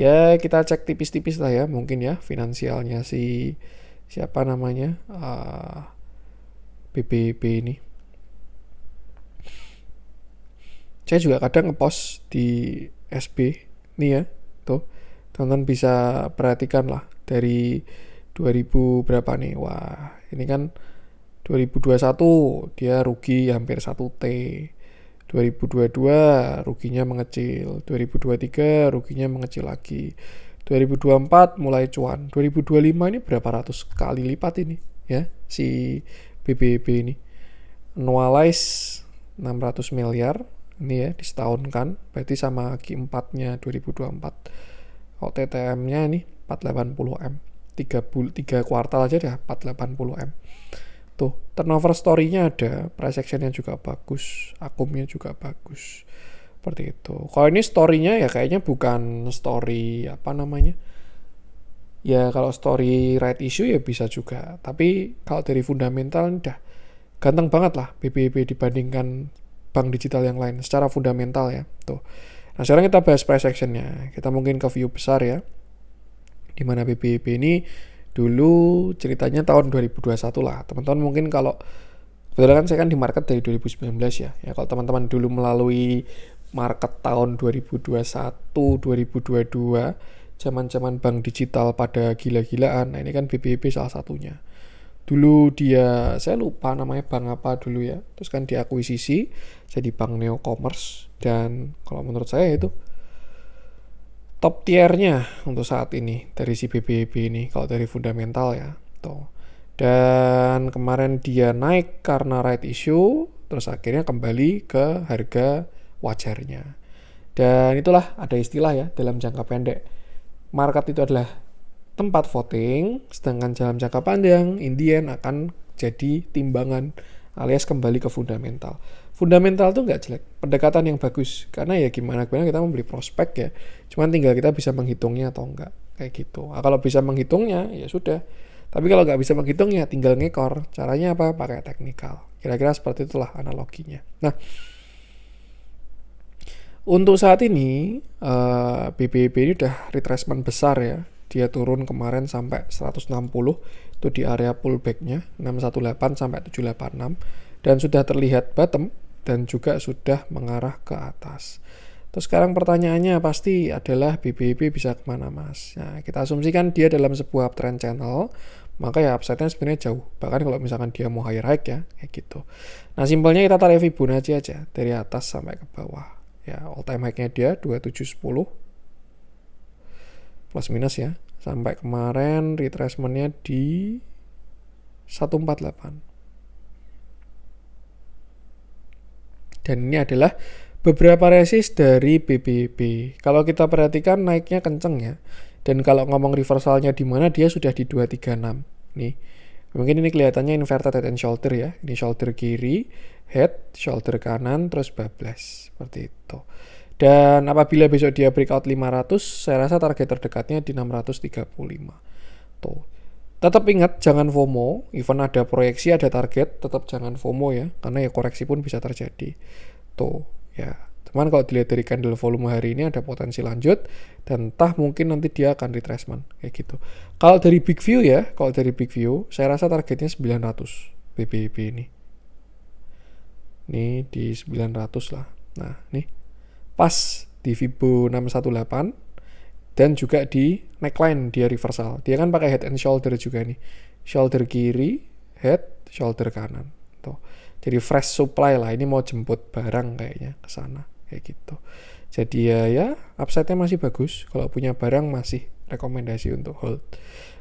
S1: Ya kita cek tipis-tipis lah ya, mungkin ya finansialnya si siapa namanya BBB ini. Saya juga kadang ngepost di SB nih ya, tuh teman-teman bisa perhatikan lah dari 2000 berapa nih. Wah, ini kan 2021 dia rugi hampir 1 T. 2022 ruginya mengecil, 2023 ruginya mengecil lagi. 2024 mulai cuan. 2025 ini berapa ratus kali lipat ini ya si BBB ini. Annualize 600 miliar ini ya di setahun kan, berarti sama Q4-nya 2024. OTTM-nya ini 480M. 3 kuartal aja dah 480M. Tuh, turnover story-nya ada, price action-nya juga bagus, akumnya juga bagus. Seperti itu. Kalau ini story-nya ya kayaknya bukan story apa namanya. Ya kalau story right issue ya bisa juga. Tapi kalau dari fundamental udah ganteng banget lah BBB dibandingkan bank digital yang lain secara fundamental ya. Tuh. Nah sekarang kita bahas price action-nya. Kita mungkin ke view besar ya. Dimana BBB ini dulu ceritanya tahun 2021 lah. Teman-teman mungkin kalau kebetulan kan saya kan di market dari 2019 ya. Ya kalau teman-teman dulu melalui market tahun 2021, 2022, zaman-zaman bank digital pada gila-gilaan. Nah, ini kan BBB salah satunya. Dulu dia, saya lupa namanya bank apa dulu ya. Terus kan diakuisisi jadi bank Neocommerce dan kalau menurut saya itu top tiernya untuk saat ini dari si BBB ini kalau dari fundamental ya tuh. Dan kemarin dia naik karena right issue terus akhirnya kembali ke harga wajarnya. Dan itulah ada istilah ya dalam jangka pendek. Market itu adalah tempat voting, sedangkan dalam jangka panjang in the end akan jadi timbangan alias kembali ke fundamental. Fundamental tuh nggak jelek, pendekatan yang bagus. Karena ya gimana kita membeli prospek ya. Cuman tinggal kita bisa menghitungnya atau enggak. Kayak gitu. Nah, kalau bisa menghitungnya ya sudah. Tapi kalau nggak bisa menghitungnya tinggal ngekor. Caranya apa? Pakai teknikal. Kira-kira seperti itulah analoginya. Nah, untuk saat ini BBB ini udah retracement besar ya. Dia turun kemarin sampai 160 itu di area pullback-nya 618 sampai 786 dan sudah terlihat bottom dan juga sudah mengarah ke atas. Terus sekarang pertanyaannya pasti adalah BBB bisa kemana mas? Nah, kita asumsikan dia dalam sebuah uptrend channel, maka ya upside-nya sebenarnya jauh. Bahkan kalau misalkan dia mau higher high ya, kayak gitu. Nah simpelnya kita tarik Fibonacci aja dari atas sampai ke bawah. Ya all time high-nya dia 2710 plus minus ya. Sampai kemarin retracement-nya di 148. Dan ini adalah beberapa resist dari BBB. Kalau kita perhatikan naiknya kenceng ya. Dan kalau ngomong reversalnya di mana dia sudah di 236. Nih. Mungkin ini kelihatannya inverted head and shoulder ya. Ini shoulder kiri, head, shoulder kanan, terus bablas. Seperti itu. Dan apabila besok dia breakout 500, saya rasa target terdekatnya di 635. Tuh. Tetap ingat jangan FOMO, even ada proyeksi ada target, tetap jangan FOMO ya, karena ya koreksi pun bisa terjadi. Tuh, ya. Cuman kalau dilihat dari candle volume hari ini ada potensi lanjut dan entah mungkin nanti dia akan retracement kayak gitu. Kalau dari big view ya, saya rasa targetnya 900 BBB ini. Ini di 900 lah. Nah, nih pas di Fibo 618 dan juga di neckline dia reversal. Dia kan pakai head and shoulder juga nih. Shoulder kiri, head, shoulder kanan. Tuh. Jadi fresh supply lah. Ini mau jemput barang kayaknya ke sana kayak gitu. Jadi ya upside-nya masih bagus. Kalau punya barang masih rekomendasi untuk hold.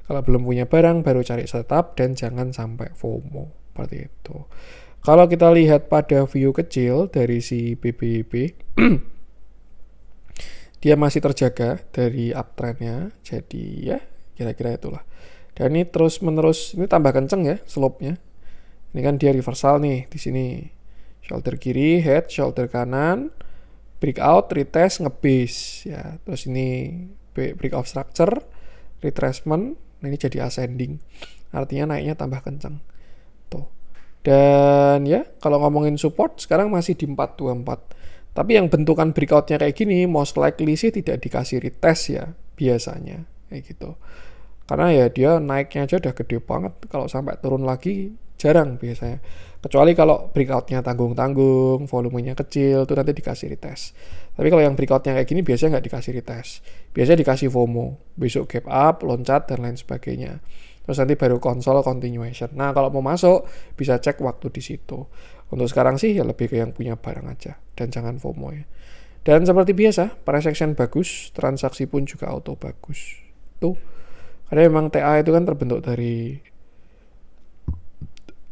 S1: Kalau belum punya barang baru cari setup dan jangan sampai FOMO seperti itu. Kalau kita lihat pada view kecil dari si BBB dia masih terjaga dari uptrendnya, jadi ya kira-kira itulah. Dan ini terus menerus, ini tambah kenceng ya slope-nya. Ini kan dia reversal nih di sini, shoulder kiri, head, shoulder kanan, breakout, retest, ngebase ya. Terus ini breakout structure, retracement, nah ini jadi ascending. Artinya naiknya tambah kenceng. Tuh. Dan ya kalau ngomongin support sekarang masih di 424. Tapi yang bentukan breakout-nya kayak gini, most likely sih tidak dikasih retest ya. biasanya kayak gitu. Karena ya dia naiknya aja udah gede banget, kalau sampai turun lagi jarang biasanya. Kecuali kalau breakoutnya tanggung-tanggung, volumenya kecil, tuh nanti dikasih retest. Tapi kalau yang breakoutnya kayak gini biasanya nggak dikasih retest. Biasanya dikasih FOMO, besok gap up, loncat, dan lain sebagainya. Terus nanti baru console continuation. Nah kalau mau masuk, bisa cek waktu di situ. Untuk sekarang sih ya lebih ke yang punya barang aja, dan jangan FOMO ya. Dan seperti biasa, price action bagus, transaksi pun juga auto bagus. Tuh, karena memang TA itu kan terbentuk dari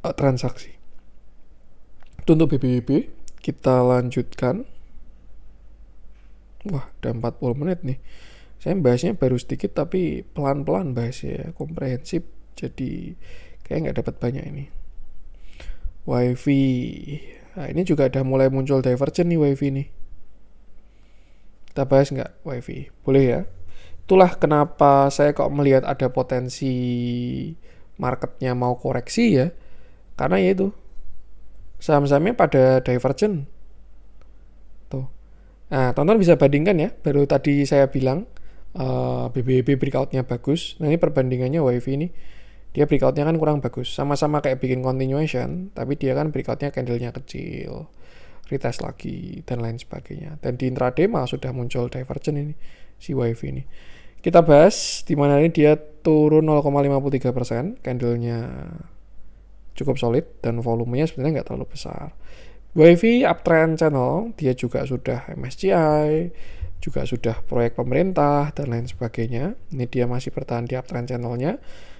S1: transaksi. Itu untuk BBB, kita lanjutkan. Wah, udah 40 menit nih. Saya bahasnya baru sedikit tapi pelan-pelan bahasnya ya, komprehensif. Jadi kayak nggak dapat banyak ini. WiFi. Nah, ini juga udah mulai muncul divergent nih WiFi nih. Kita bahas nggak WiFi? Boleh ya. Itulah kenapa saya kok melihat ada potensi marketnya mau koreksi ya. Karena ya itu, saham-sahamnya pada divergent. Tuh. Nah, teman-teman bisa bandingkan ya. Baru tadi saya bilang BBB breakoutnya bagus. Nah ini perbandingannya WiFi ini. Dia breakoutnya kan kurang bagus. Sama-sama kayak bikin continuation, tapi dia kan breakoutnya candlenya kecil, retest lagi, dan lain sebagainya. Dan di intraday malah sudah muncul divergent ini, si WiFi ini. Kita bahas di mana ini dia turun 0,53%, candlenya cukup solid, dan volumenya sebenarnya nggak terlalu besar. WiFi uptrend channel, dia juga sudah MSCI, juga sudah proyek pemerintah, dan lain sebagainya. Ini dia masih bertahan di uptrend channelnya.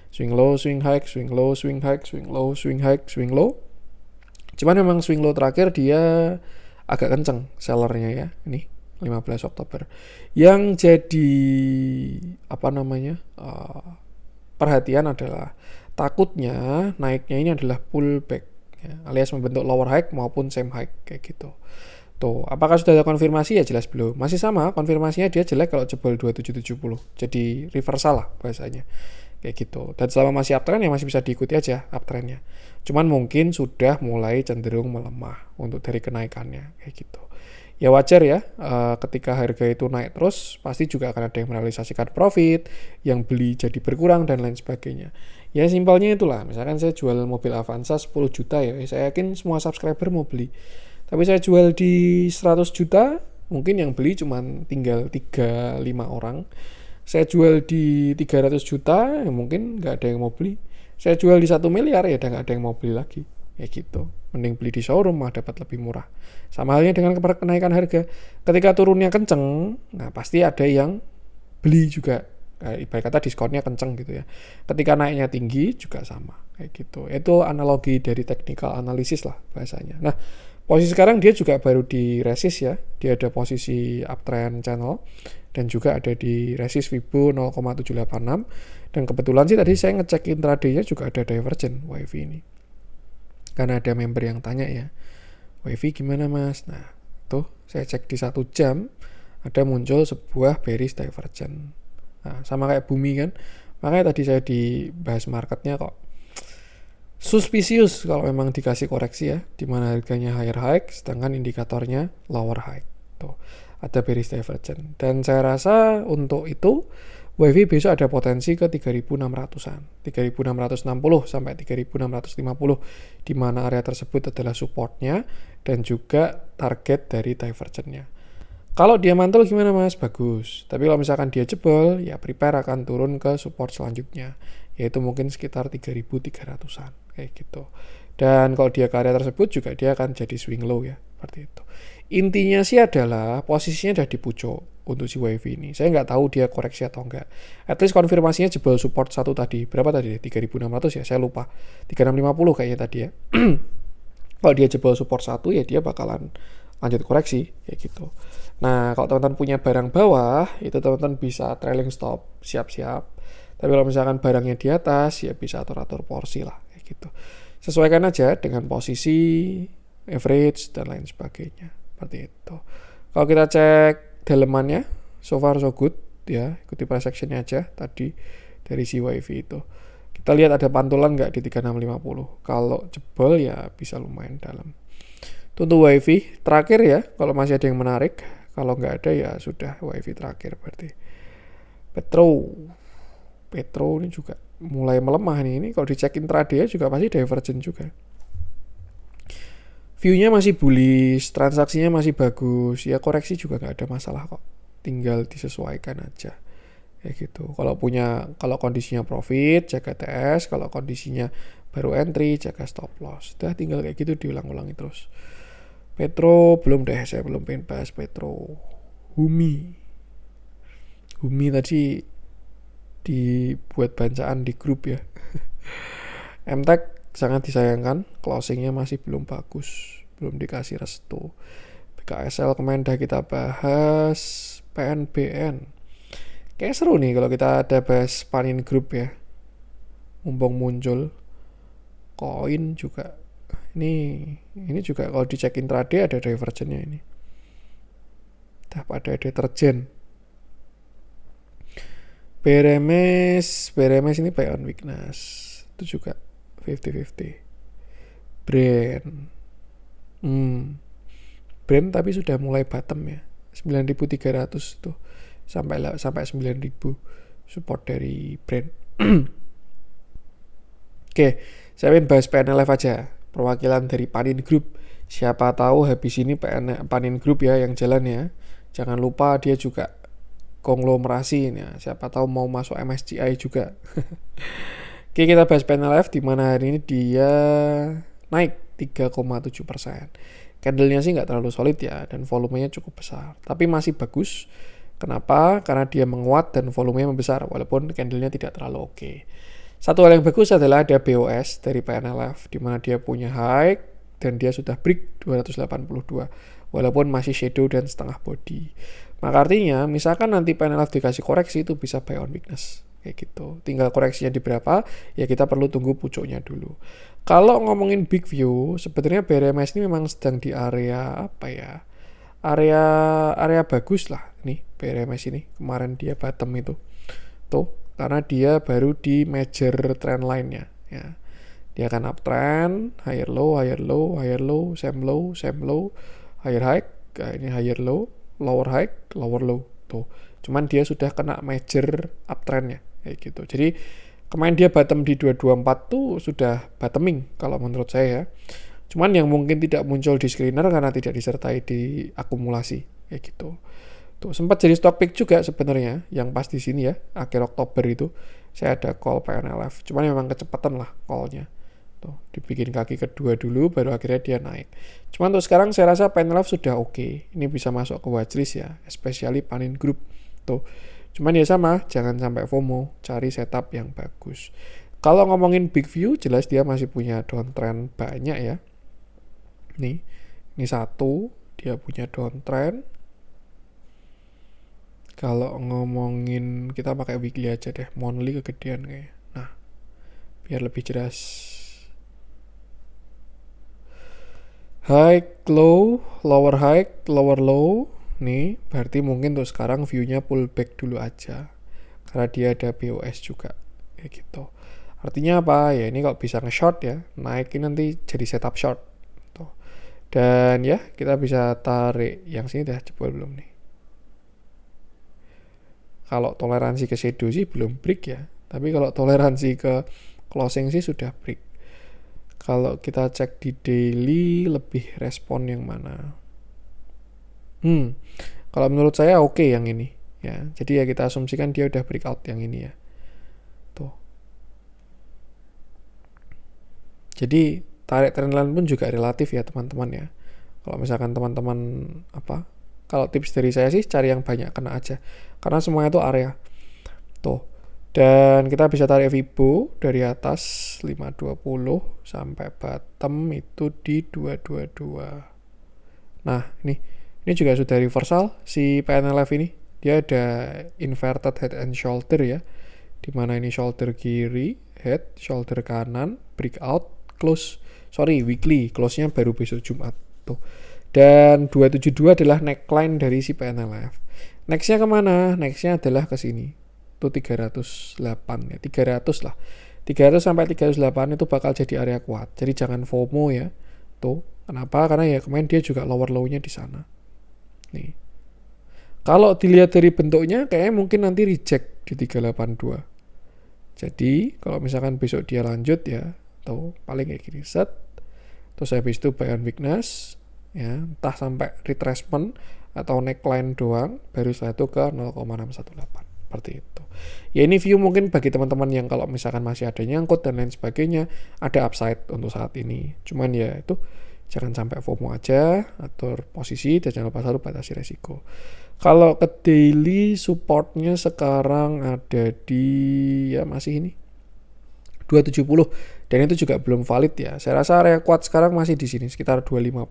S1: Swing low, swing high, swing low, swing high, swing low, swing high, swing low. Cuman memang swing low terakhir dia agak kenceng sellernya ya. Ini 15 Oktober. Yang jadi perhatian adalah takutnya naiknya ini adalah pullback ya, alias membentuk lower high maupun same high kayak gitu. Tuh, apakah sudah ada konfirmasi? Ya jelas belum. Masih sama, konfirmasinya dia jelek kalau jebol 2770. Jadi reversal lah bahasanya. Kayak gitu. Dan selama masih uptrend ya masih bisa diikuti aja uptrendnya. Cuman mungkin sudah mulai cenderung melemah untuk dari kenaikannya kayak gitu. Ya wajar ya, ketika harga itu naik terus pasti juga akan ada yang merealisasikan profit, yang beli jadi berkurang dan lain sebagainya. Ya simpelnya itulah, misalkan saya jual mobil Avanza 10 juta ya, saya yakin semua subscriber mau beli. Tapi saya jual di 100 juta, mungkin yang beli cuma tinggal 3-5 orang. Saya jual di 300 juta, ya mungkin nggak ada yang mau beli. Saya jual di 1 miliar, ya udah nggak ada yang mau beli lagi. Ya gitu. Mending beli di showroom mah dapat lebih murah. Sama halnya dengan kenaikan harga. Ketika turunnya kenceng, nah pasti ada yang beli juga. Ibarat kata diskonnya kenceng gitu ya. Ketika naiknya tinggi juga sama. Kayak gitu. Itu analogi dari technical analysis lah bahasanya. Nah, posisi sekarang dia juga baru di resist ya. Dia ada posisi uptrend channel. Dan juga ada di resist Fibo 0,786. Dan kebetulan sih tadi saya ngecek intraday-nya juga ada divergent WiFi ini. Karena ada member yang tanya ya, WiFi gimana mas? Nah tuh saya cek di 1 jam ada muncul sebuah bearish divergent. Nah sama kayak bumi kan. Makanya tadi saya dibahas marketnya kok suspicious kalau memang dikasih koreksi ya, dimana harganya higher high sedangkan indikatornya lower high. Tuh ada bearish divergent. Dan saya rasa untuk itu WiFi besok ada potensi ke 3.600-an, 3.660 sampai 3.650, di mana area tersebut adalah supportnya dan juga target dari divergentnya. Kalau dia mantul gimana mas? Bagus. Tapi kalau misalkan dia jebol, ya prepare akan turun ke support selanjutnya, yaitu mungkin sekitar 3.300-an, kayak gitu. Dan kalau dia ke area tersebut juga dia akan jadi swing low ya, seperti itu. Intinya sih adalah posisinya udah di pucuk untuk si WiFi ini. Saya nggak tahu dia koreksi atau enggak. At least konfirmasinya jebol support 1 tadi. Berapa tadi? 3.600 ya, saya lupa. 3.650 kayaknya tadi ya. Kalau dia jebol support 1 ya dia bakalan lanjut koreksi kayak gitu. Nah, kalau teman-teman punya barang bawah, itu teman-teman bisa trailing stop, siap-siap. Tapi kalau misalkan barangnya di atas, ya bisa atur-atur porsi lah kayak gitu. Sesuaikan aja dengan posisi, average dan lain sebagainya. Seperti itu. Kalau kita cek dalemannya, so far so good ya, ikuti price actionnya aja tadi dari si WiFi itu. Kita lihat ada pantulan nggak di 3650. Kalau jebol ya bisa lumayan dalam. Untuk WiFi terakhir ya, kalau masih ada yang menarik. Kalau nggak ada ya sudah WiFi terakhir berarti. Petro ini juga mulai melemah nih. Ini kalau dicek intraday juga pasti divergent juga. View-nya masih bullish, transaksinya masih bagus. Ya koreksi juga nggak ada masalah kok. Tinggal disesuaikan aja. Kayak gitu. Kalau kondisinya profit, jaga TS. Kalau kondisinya baru entry, jaga stop loss. Udah tinggal kayak gitu diulang-ulangi terus. Petro belum deh, saya belum pengen bahas Petro. Humi tadi dibuat bacaan di grup ya. MTEK sangat disayangkan, closingnya masih belum bagus, belum dikasih restu. BKSL kemarin dah kita bahas. PNBN kayak seru nih kalau kita ada bahas Panin Group ya, mumpung muncul. Koin juga ini juga kalau dicek intraday ada divergennya ini. Dah pada deterjen. BRMS ini buy on weakness. Itu juga 50-50. Brand tapi sudah mulai bottom ya. 9.300 tuh sampai 9.000 support dari brand. Oke, saya ingin bahas PNLF aja, perwakilan dari Panin Group. Siapa tahu habis ini Panin Group ya yang jalan ya. Jangan lupa dia juga konglomerasi ya. Siapa tahu mau masuk MSCI juga. Oke, kita bahas PNLF di mana hari ini dia naik 3,7%. Candlenya sih nggak terlalu solid ya dan volumenya cukup besar, tapi masih bagus. Kenapa? Karena dia menguat dan volumenya membesar walaupun candlenya tidak terlalu oke. Satu hal yang bagus adalah ada BOS dari PNLF di mana dia punya high dan dia sudah break 282 walaupun masih shadow dan setengah body. Maka artinya misalkan nanti PNLF dikasih koreksi itu bisa buy on weakness kayak gitu. Tinggal koreksinya di berapa ya kita perlu tunggu pucuknya dulu. Kalau ngomongin big view sebenarnya BRMS ini memang sedang di area apa ya? Area bagus lah nih BRMS ini. Kemarin dia bottom itu. Tuh, karena dia baru di major trend line-nya ya. Dia akan uptrend, higher low, same low, higher high, ini higher low, lower high, lower low. Tuh. Cuman dia sudah kena major uptrend-nya kayak gitu. Jadi kemarin dia bottom di 224 tuh sudah bottoming kalau menurut saya ya. Cuman yang mungkin tidak muncul di screener karena tidak disertai di akumulasi kayak gitu. Tuh sempat jadi stock pick juga sebenarnya yang pas di sini ya, akhir Oktober itu saya ada call PNLF. Cuman memang kecepatan lah callnya. Tuh dibikin kaki kedua dulu baru akhirnya dia naik. Cuman untuk sekarang saya rasa PNLF sudah oke. Ini bisa masuk ke watchlist ya, especially Panin Group. Tuh. Cuman ya sama, jangan sampai FOMO, cari setup yang bagus. Kalau ngomongin big view jelas dia masih punya downtrend banyak ya. Nih, ini satu, dia punya downtrend. Kalau ngomongin kita pakai weekly aja deh, monthly kegedean kayak. Nah, biar lebih jelas. High, low, lower high, lower low. Nih, berarti mungkin untuk sekarang view-nya pullback dulu aja. Karena dia ada BOS juga. Kayak gitu. Artinya apa? Ya ini kalau bisa nge-short ya, naikin nanti jadi setup short. Tuh. Dan ya, kita bisa tarik yang sini dah jebol belum nih. Kalau toleransi ke shadow sih belum break ya. Tapi kalau toleransi ke closing sih sudah break. Kalau kita cek di daily lebih respon yang mana? Kalau menurut saya oke yang ini ya. Jadi ya kita asumsikan dia udah breakout yang ini ya. Tuh. Jadi tarik trendline pun juga relatif ya teman-teman ya. Kalau misalkan teman-teman kalau tips dari saya sih cari yang banyak kena aja. Karena semuanya itu area. Tuh. Dan kita bisa tarik Fibo dari atas 520 sampai bottom itu di 222. Nah, ini juga sudah reversal si PNLF ini. Dia ada inverted head and shoulder ya. Dimana ini shoulder kiri, head, shoulder kanan, breakout, close. Weekly, close-nya baru besok Jumat. Tuh. Dan 272 adalah neckline dari si PNLF. Next-nya kemana? Next-nya adalah ke sini. Itu 308 ya. 300 lah. 300 sampai 308 itu bakal jadi area kuat. Jadi jangan FOMO ya. Tuh. Kenapa? Karena ya kemarin dia juga lower low-nya di sana. Nih. Kalau dilihat dari bentuknya kayaknya mungkin nanti reject di 382. Jadi kalau misalkan besok dia lanjut ya, atau paling kayak gini set, terus habis itu buy on weakness, ya entah sampai retracement atau neckline doang, baru setelah itu ke 0,618 seperti itu. Ya ini view mungkin bagi teman-teman yang kalau misalkan masih ada nyangkut dan lain sebagainya, ada upside untuk saat ini. Cuman ya itu jangan sampai FOMO aja, atur posisi dan jangan lupa selalu batasi resiko. Kalau ke daily supportnya sekarang ada di ya masih ini 270 dan itu juga belum valid ya. Saya rasa area kuat sekarang masih di sini sekitar 250.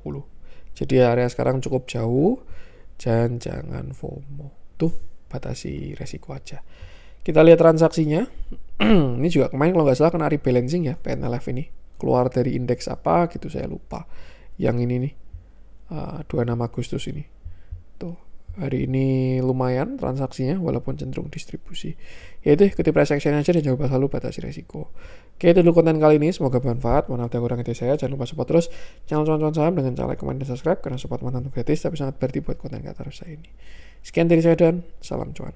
S1: Jadi area sekarang cukup jauh dan jangan FOMO. Tuh batasi resiko aja. Kita lihat transaksinya. Ini juga kemarin kalau nggak salah kena rebalancing ya PNLF ini. Keluar dari indeks apa gitu saya lupa. Yang ini nih 26 Agustus ini. Tuh hari ini lumayan transaksinya walaupun cenderung distribusi. Ya itu ikuti price action aja dan jangan lupa selalu batasi resiko. Oke, itu dulu konten kali ini, semoga bermanfaat. Mohon maaf kurang dari saya, jangan lupa support terus channel cuan saham dengan cara like, comment, dan subscribe karena support mantan gratis tapi sangat berarti buat konten kreator saya ini. Sekian dari saya dan salam cuan.